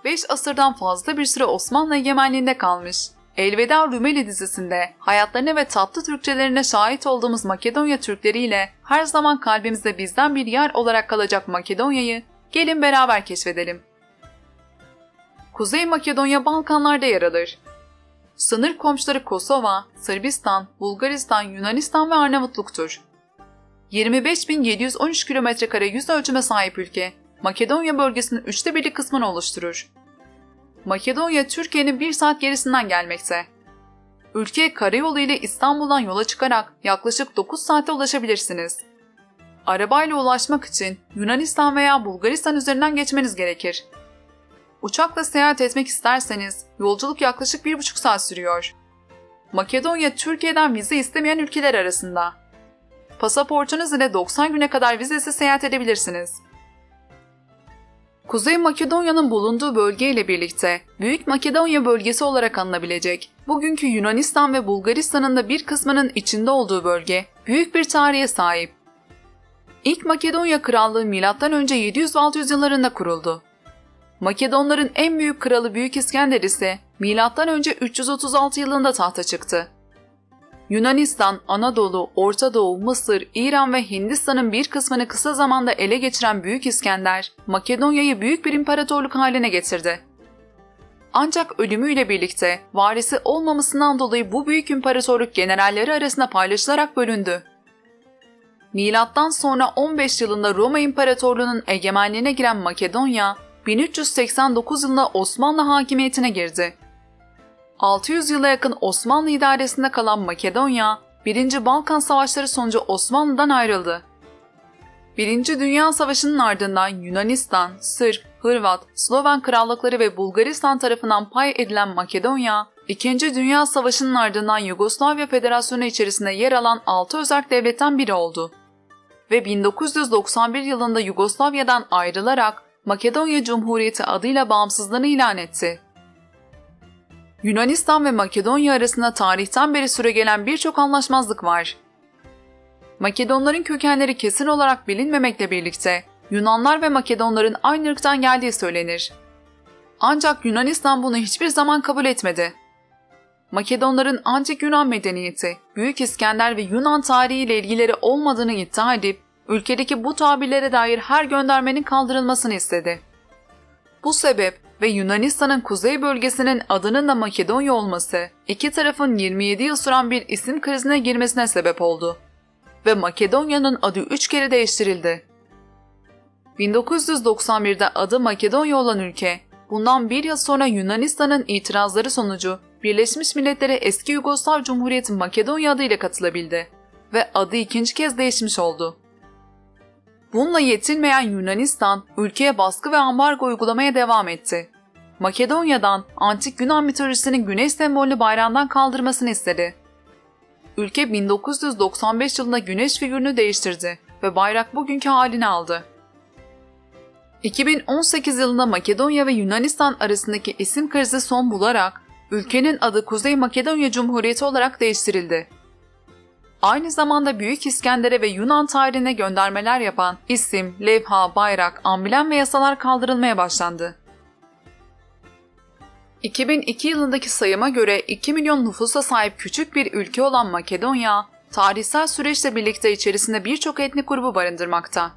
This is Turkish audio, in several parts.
5 asırdan fazla bir süre Osmanlı egemenliğinde kalmış. Elveda Rumeli dizisinde hayatlarına ve tatlı Türkçelerine şahit olduğumuz Makedonya Türkleriyle her zaman kalbimizde bizden bir yer olarak kalacak Makedonya'yı gelin beraber keşfedelim. Kuzey Makedonya Balkanlarda yer alır. Sınır komşuları Kosova, Sırbistan, Bulgaristan, Yunanistan ve Arnavutluk'tur. 25.713 km² yüz ölçüme sahip ülke, Makedonya bölgesinin 1/3 kısmını oluşturur. Makedonya, Türkiye'nin 1 saat gerisinden gelmekte. Ülkeye karayolu ile İstanbul'dan yola çıkarak yaklaşık 9 saate ulaşabilirsiniz. Arabayla ulaşmak için Yunanistan veya Bulgaristan üzerinden geçmeniz gerekir. Uçakla seyahat etmek isterseniz yolculuk yaklaşık 1,5 saat sürüyor. Makedonya, Türkiye'den vize istemeyen ülkeler arasında. Pasaportunuz ile 90 güne kadar vizesiz seyahat edebilirsiniz. Kuzey Makedonya'nın bulunduğu bölge ile birlikte Büyük Makedonya bölgesi olarak anılabilecek, bugünkü Yunanistan ve Bulgaristan'ın da bir kısmının içinde olduğu bölge, büyük bir tarihe sahip. İlk Makedonya Krallığı M.Ö. 700 ve 600 yıllarında kuruldu. Makedonların en büyük kralı Büyük İskender ise M.Ö. 336 yılında tahta çıktı. Yunanistan, Anadolu, Orta Doğu, Mısır, İran ve Hindistan'ın bir kısmını kısa zamanda ele geçiren Büyük İskender, Makedonya'yı büyük bir imparatorluk haline getirdi. Ancak ölümüyle birlikte varisi olmamasından dolayı bu büyük imparatorluk generalleri arasında paylaşılarak bölündü. Milattan sonra 15 yılında Roma İmparatorluğu'nun egemenliğine giren Makedonya, 1389 yılında Osmanlı hakimiyetine girdi. 600 yıla yakın Osmanlı idaresinde kalan Makedonya, 1. Balkan Savaşları sonucu Osmanlı'dan ayrıldı. 1. Dünya Savaşı'nın ardından Yunanistan, Sırp, Hırvat, Sloven krallıkları ve Bulgaristan tarafından pay edilen Makedonya, 2. Dünya Savaşı'nın ardından Yugoslavya Federasyonu içerisinde yer alan 6 özerk devletten biri oldu. Ve 1991 yılında Yugoslavya'dan ayrılarak Makedonya Cumhuriyeti adıyla bağımsızlığını ilan etti. Yunanistan ve Makedonya arasında tarihten beri süregelen birçok anlaşmazlık var. Makedonların kökenleri kesin olarak bilinmemekle birlikte Yunanlar ve Makedonların aynı ırktan geldiği söylenir. Ancak Yunanistan bunu hiçbir zaman kabul etmedi. Makedonların antik Yunan medeniyeti, Büyük İskender ve Yunan tarihi ile ilgileri olmadığını iddia edip ülkedeki bu tabirlere dair her göndermenin kaldırılmasını istedi. Bu sebep ve Yunanistan'ın kuzey bölgesinin adının da Makedonya olması, iki tarafın 27 yıl süren bir isim krizine girmesine sebep oldu. Ve Makedonya'nın adı 3 kere değiştirildi. 1991'de adı Makedonya olan ülke, bundan bir yıl sonra Yunanistan'ın itirazları sonucu Birleşmiş Milletler'e eski Yugoslav Cumhuriyeti Makedonya adıyla katılabildi ve adı ikinci kez değişmiş oldu. Bununla yetinmeyen Yunanistan, ülkeye baskı ve ambargo uygulamaya devam etti. Makedonya'dan antik Yunan mitolojisinin güneş sembolü bayrağından kaldırmasını istedi. Ülke 1995 yılında güneş figürünü değiştirdi ve bayrak bugünkü halini aldı. 2018 yılında Makedonya ve Yunanistan arasındaki isim krizi son bularak ülkenin adı Kuzey Makedonya Cumhuriyeti olarak değiştirildi. Aynı zamanda Büyük İskender'e ve Yunan tarihine göndermeler yapan isim, levha, bayrak, amblem ve yasalar kaldırılmaya başlandı. 2002 yılındaki sayıma göre 2 milyon nüfusa sahip küçük bir ülke olan Makedonya, tarihsel süreçle birlikte içerisinde birçok etnik grubu barındırmakta.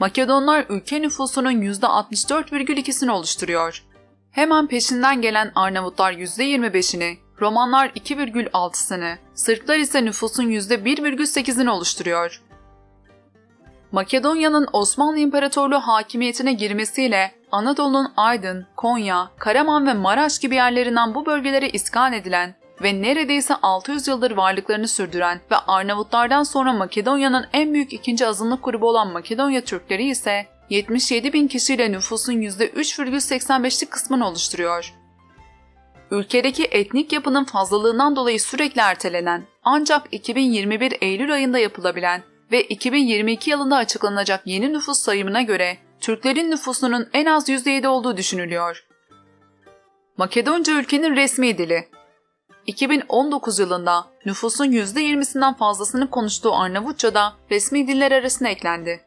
Makedonlar ülke nüfusunun %64,2'sini oluşturuyor. Hemen peşinden gelen Arnavutlar %25'ini, Romanlar 2,6'sını, Sırplar ise nüfusun %1,8'ini oluşturuyor. Makedonya'nın Osmanlı İmparatorluğu hakimiyetine girmesiyle Anadolu'nun Aydın, Konya, Karaman ve Maraş gibi yerlerinden bu bölgelere iskan edilen ve neredeyse 600 yıldır varlıklarını sürdüren ve Arnavutlardan sonra Makedonya'nın en büyük ikinci azınlık grubu olan Makedonya Türkleri ise 77.000 kişiyle nüfusun %3,85'lik kısmını oluşturuyor. Ülkedeki etnik yapının fazlalığından dolayı sürekli ertelenen ancak 2021 Eylül ayında yapılabilen ve 2022 yılında açıklanacak yeni nüfus sayımına göre Türklerin nüfusunun en az %7 olduğu düşünülüyor. Makedonca ülkenin resmi dili. 2019 yılında nüfusun %20'sinden fazlasını konuştuğu Arnavutça da resmi diller arasına eklendi.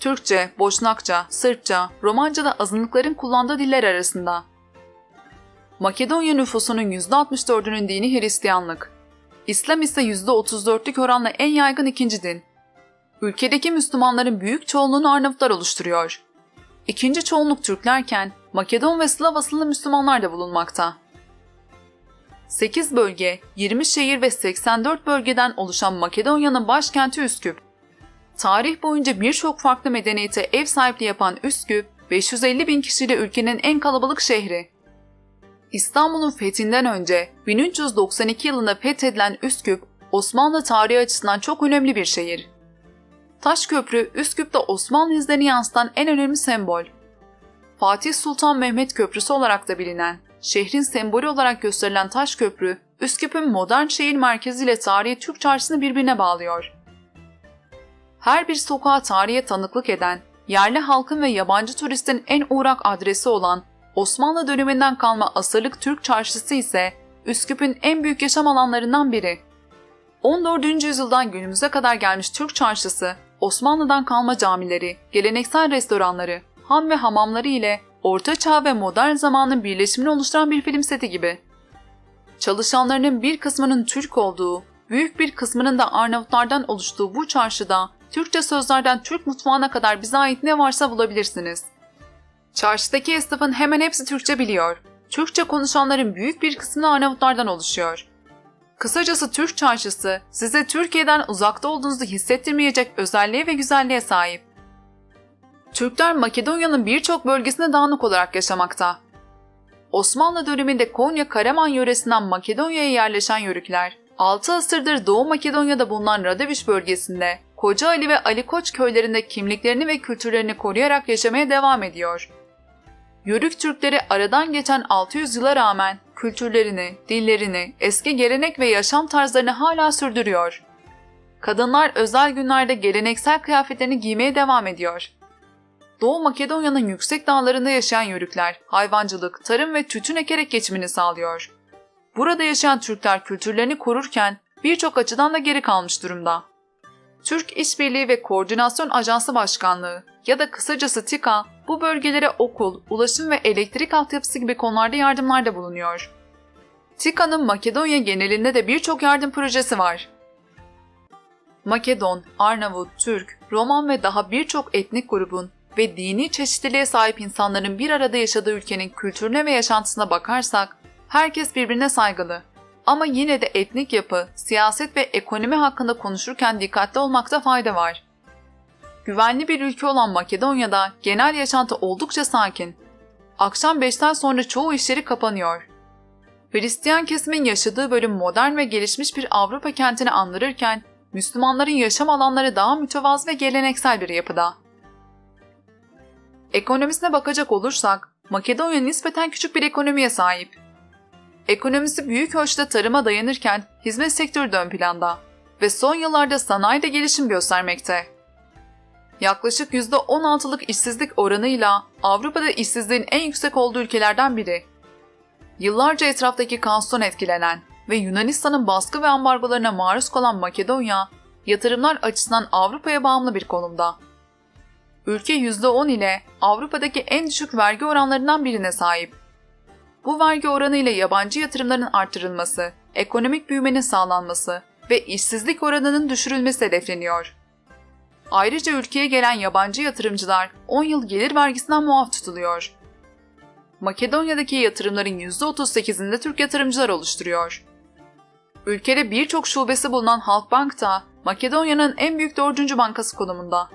Türkçe, Boşnakça, Sırpça, Romanca da azınlıkların kullandığı diller arasında. Makedonya nüfusunun %64'ünün dini Hristiyanlık. İslam ise %34'lük oranla en yaygın ikinci din. Ülkedeki Müslümanların büyük çoğunluğunu Arnavutlar oluşturuyor. İkinci çoğunluk Türklerken Makedon ve Slav asıllı Müslümanlar da bulunmakta. 8 bölge, 20 şehir ve 84 bölgeden oluşan Makedonya'nın başkenti Üsküp. Tarih boyunca birçok farklı medeniyete ev sahipliği yapan Üsküp, 550 bin kişiyle ülkenin en kalabalık şehri. İstanbul'un fethinden önce 1392 yılında fethedilen Üsküp, Osmanlı tarihi açısından çok önemli bir şehir. Taşköprü, Üsküp'te Osmanlı izlerini yansıtan en önemli sembol. Fatih Sultan Mehmet Köprüsü olarak da bilinen, şehrin sembolü olarak gösterilen Taşköprü, Üsküp'ün modern şehir merkeziyle tarihi Türk çarşısını birbirine bağlıyor. Her bir sokağa tarihe tanıklık eden, yerli halkın ve yabancı turistin en uğrak adresi olan Osmanlı döneminden kalma asırlık Türk çarşısı ise Üsküp'ün en büyük yaşam alanlarından biri. 14. yüzyıldan günümüze kadar gelmiş Türk çarşısı, Osmanlı'dan kalma camileri, geleneksel restoranları, han ve hamamları ile Orta Çağ ve modern zamanın birleşimini oluşturan bir film seti gibi. Çalışanlarının bir kısmının Türk olduğu, büyük bir kısmının da Arnavutlardan oluştuğu bu çarşıda Türkçe sözlerden Türk mutfağına kadar bize ait ne varsa bulabilirsiniz. Çarşıdaki esnafın hemen hepsi Türkçe biliyor. Türkçe konuşanların büyük bir kısmı Arnavutlardan oluşuyor. Kısacası Türk çarşısı size Türkiye'den uzakta olduğunuzu hissettirmeyecek özelliğe ve güzelliğe sahip. Türkler Makedonya'nın birçok bölgesinde dağınık olarak yaşamakta. Osmanlı döneminde Konya Karaman yöresinden Makedonya'ya yerleşen Yörükler, 6 asırdır Doğu Makedonya'da bulunan Radoviş bölgesinde Koca Ali ve Ali Koç köylerinde kimliklerini ve kültürlerini koruyarak yaşamaya devam ediyor. Yörük Türkleri aradan geçen 600 yıla rağmen kültürlerini, dillerini, eski gelenek ve yaşam tarzlarını hala sürdürüyor. Kadınlar özel günlerde geleneksel kıyafetlerini giymeye devam ediyor. Doğu Makedonya'nın yüksek dağlarında yaşayan Yörükler, hayvancılık, tarım ve tütün ekerek geçimini sağlıyor. Burada yaşayan Türkler kültürlerini korurken birçok açıdan da geri kalmış durumda. Türk İşbirliği ve Koordinasyon Ajansı Başkanlığı ya da kısacası TİKA bu bölgelere okul, ulaşım ve elektrik altyapısı gibi konularda yardımlarda bulunuyor. TİKA'nın Makedonya genelinde de birçok yardım projesi var. Makedon, Arnavut, Türk, Roman ve daha birçok etnik grubun ve dini çeşitliliğe sahip insanların bir arada yaşadığı ülkenin kültürüne ve yaşantısına bakarsak, herkes birbirine saygılı. Ama yine de etnik yapı, siyaset ve ekonomi hakkında konuşurken dikkatli olmakta fayda var. Güvenli bir ülke olan Makedonya'da genel yaşantı oldukça sakin. Akşam 5'ten sonra çoğu iş yeri kapanıyor. Hristiyan kesimin yaşadığı bölüm modern ve gelişmiş bir Avrupa kentini andırırken, Müslümanların yaşam alanları daha mütevazı ve geleneksel bir yapıda. Ekonomisine bakacak olursak, Makedonya nispeten küçük bir ekonomiye sahip. Ekonomisi büyük ölçüde tarıma dayanırken hizmet sektörü de ön planda ve son yıllarda sanayide gelişim göstermekte. Yaklaşık %16'lık işsizlik oranıyla Avrupa'da işsizliğin en yüksek olduğu ülkelerden biri. Yıllarca etraftaki kaostan etkilenen ve Yunanistan'ın baskı ve ambargolarına maruz kalan Makedonya, yatırımlar açısından Avrupa'ya bağımlı bir konumda. Ülke %10 ile Avrupa'daki en düşük vergi oranlarından birine sahip. Bu vergi oranı ile yabancı yatırımların artırılması, ekonomik büyümenin sağlanması ve işsizlik oranının düşürülmesi hedefleniyor. Ayrıca ülkeye gelen yabancı yatırımcılar 10 yıl gelir vergisinden muaf tutuluyor. Makedonya'daki yatırımların %38'inde Türk yatırımcılar oluşturuyor. Ülkede birçok şubesi bulunan Halkbank da Makedonya'nın en büyük 4. bankası konumunda.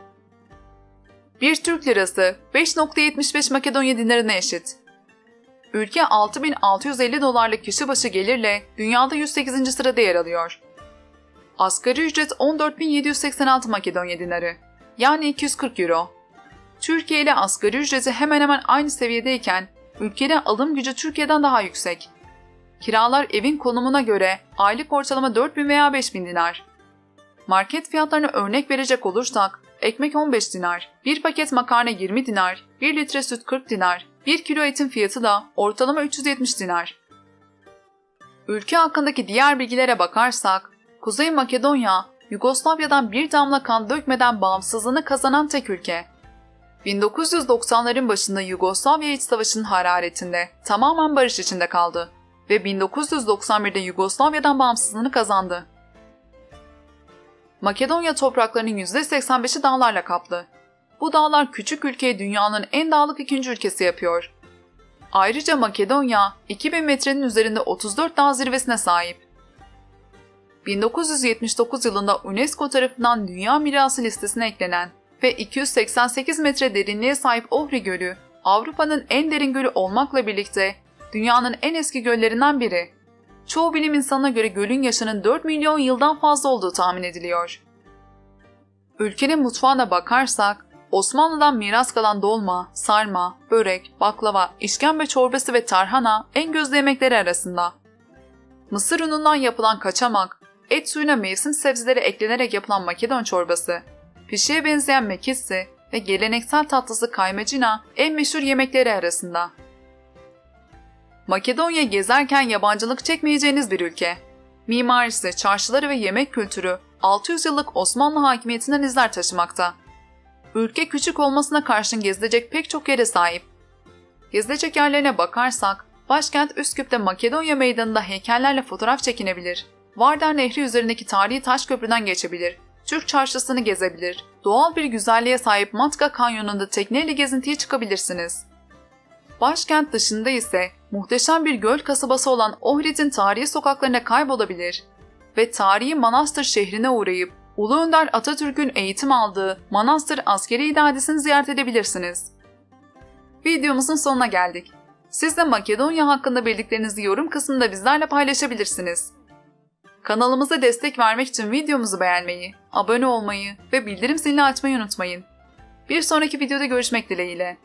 Bir Türk lirası 5,75 Makedonya dinarına eşit. Ülke $6.650 kişi başı gelirle dünyada 108. sırada yer alıyor. Asgari ücret 14.786 Makedonya dinarı, yani 240 euro. Türkiye ile asgari ücreti hemen hemen aynı seviyedeyken ülkenin alım gücü Türkiye'den daha yüksek. Kiralar evin konumuna göre aylık ortalama 4.000 veya 5.000 dinar. Market fiyatlarına örnek verecek olursak, ekmek 15 dinar, bir paket makarna 20 dinar, 1 litre süt 40 dinar, 1 kilo etin fiyatı da ortalama 370 dinar. Ülke hakkındaki diğer bilgilere bakarsak, Kuzey Makedonya, Yugoslavya'dan bir damla kan dökmeden bağımsızlığını kazanan tek ülke 1990'ların başında Yugoslavya İç Savaşı'nın hararetinde tamamen barış içinde kaldı ve 1991'de Yugoslavya'dan bağımsızlığını kazandı. Makedonya topraklarının %85'i dağlarla kaplı. Bu dağlar küçük ülkeyi dünyanın en dağlık ikinci ülkesi yapıyor. Ayrıca Makedonya, 2000 metrenin üzerinde 34 dağ zirvesine sahip. 1979 yılında UNESCO tarafından Dünya Mirası listesine eklenen ve 288 metre derinliğe sahip Ohri Gölü, Avrupa'nın en derin gölü olmakla birlikte dünyanın en eski göllerinden biri. Çoğu bilim insanına göre gölün yaşının 4 milyon yıldan fazla olduğu tahmin ediliyor. Ülkenin mutfağına bakarsak, Osmanlı'dan miras kalan dolma, sarma, börek, baklava, işkembe çorbası ve tarhana en gözde yemekleri arasında. Mısır unundan yapılan kaçamak, et suyuna mevsim sebzeleri eklenerek yapılan Makedon çorbası, pişiye benzeyen mekissi ve geleneksel tatlısı kaymacina en meşhur yemekleri arasında. Makedonya gezerken yabancılık çekmeyeceğiniz bir ülke. Mimarisi, çarşıları ve yemek kültürü 600 yıllık Osmanlı hakimiyetinden izler taşımakta. Ülke küçük olmasına karşın gezilecek pek çok yere sahip. Gezilecek yerlerine bakarsak, başkent Üsküp'te Makedonya Meydanı'nda heykellerle fotoğraf çekinebilir, Vardar Nehri üzerindeki tarihi taş köprüden geçebilir, Türk çarşısını gezebilir, doğal bir güzelliğe sahip Matka Kanyonu'nda tekneyle gezintiye çıkabilirsiniz. Başkent dışında ise muhteşem bir göl kasabası olan Ohrid'in tarihi sokaklarına kaybolabilir ve tarihi Manastır şehrine uğrayıp Ulu Önder Atatürk'ün eğitim aldığı Manastır Askeri İdadisi'ni ziyaret edebilirsiniz. Videomuzun sonuna geldik. Siz de Makedonya hakkında bildiklerinizi yorum kısmında bizlerle paylaşabilirsiniz. Kanalımıza destek vermek için videomuzu beğenmeyi, abone olmayı ve bildirim zilini açmayı unutmayın. Bir sonraki videoda görüşmek dileğiyle.